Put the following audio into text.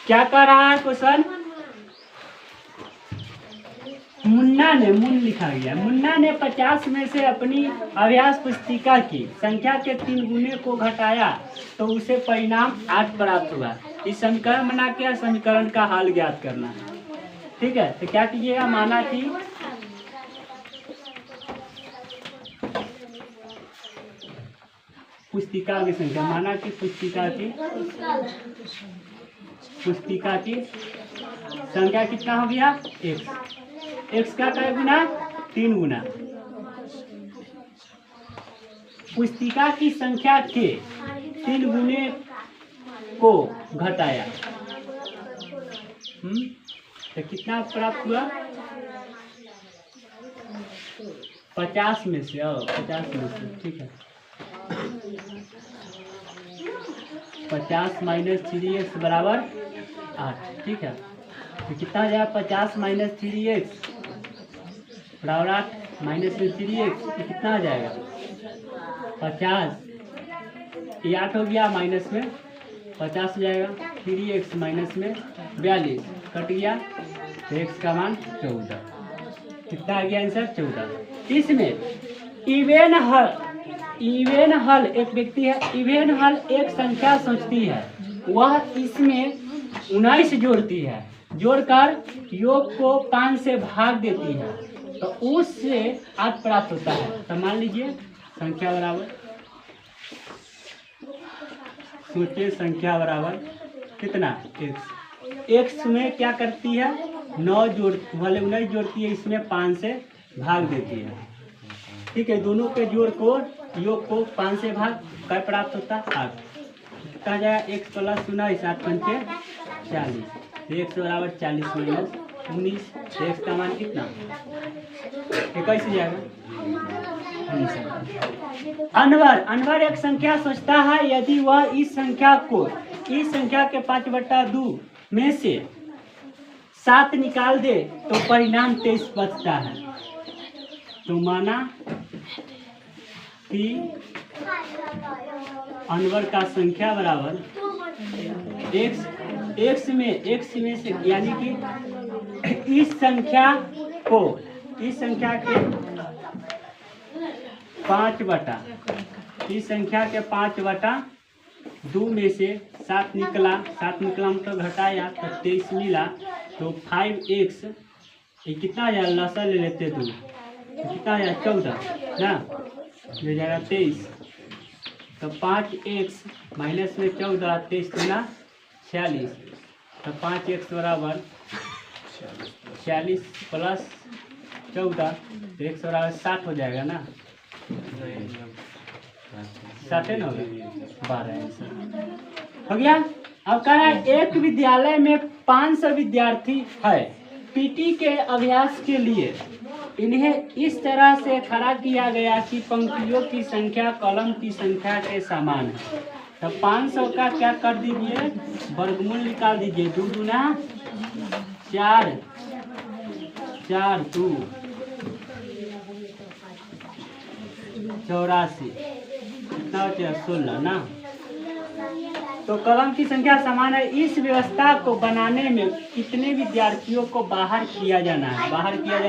क्या कह रहा है क्वेश्चन? मुन्ना ने, मुन लिखा गया, मुन्ना ने 50 में से अपनी अभ्यास पुस्तिका की संख्या के 3 गुने को घटाया तो उसे परिणाम 8 प्राप्त हुआ। इस समीकरण बना के समीकरण का हल ज्ञात करना है। ठीक है, तो क्या कीजिएगा, माना कि पुस्तिका की संख्या, माना कि पुस्तिका की संख्या कितना हो गया, x का क्या गुना, 3 गुना। पुस्तिका की संख्या के 3 गुने को घटाया, तो कितना प्राप्त हुआ, 50 में से, 50 में से, ठीक है, 50 माइनस 3x बराबर 8। ठीक है, तो कितना हो जाएगा, 50 माइनस 3x बराबर 8, माइनस में 3x, तो कितना हो जाएगा, 50, ये 8 हो गया, माइनस में 50 हो जाएगा, 3x माइनस में 42 कट गया, तो x का मान 14। कितना आ गया आंसर, 14। इसमें इवेन हल एक व्यक्ति है, इवेन हल एक संख्या सोचती है, वह इसमें 19 जोड़ती है, जोड़कर योग को 5 से भाग देती है, तो उससे 8 प्राप्त होता है। तो मान लीजिए संख्या बराबर, सोचिए संख्या बराबर कितना, x में क्या करती है, 9 जोड़ वाले 19 जोड़ती है, इसमें 5 से भाग देती है। ठीक है, दोनों के जोड़ को, योग को 5 से भाग कर प्राप्त होता है 8। कितना जाएगा, x प्लस 19, 8 पंचे 40, तो x बराबर 40 माइनस 19, तो x का मान कितना, ये कैसे जाएगा, अनवर एक संख्या सोचता है, यदि वह इस संख्या के 5/2 में से 7 निकाल दे तो परिणाम 23 बचता है। तो माना कि अनवर का संख्या बराबर x में से, यानी कि इस संख्या के 5/2 में से 7 निकला, मतलब घटाया तो 23 मिला, तो 5x, ये कितना आ जाएगा, लसा ले लेते 2, कितना आ जाएगा 14 ना, ये जाएगा 23, तो 5x माइनस में 14, 23 गुना 46, तो 5x बराबर 46 प्लस 14, तो x बराबर 60 हो जाएगा ना, 60 ना, 12 हो गया। अब कह रहा है एक विद्यालय में 500 विद्यार्थी है, पीटी के अभ्यास के लिए इन्हें इस तरह से खड़ा किया गया कि पंक्तियों की संख्या कॉलम की संख्या के समान है। तो 500 का क्या कर दीजिए, वर्गमूल निकाल दीजिए, 2 गुना 4, 4 2 84, कितना होता है 16 ना। तो कॉलम की संख्या समान है। इस व्यवस्था को बनाने में कितने विद्यार्थियों को बाहर किया जाना है,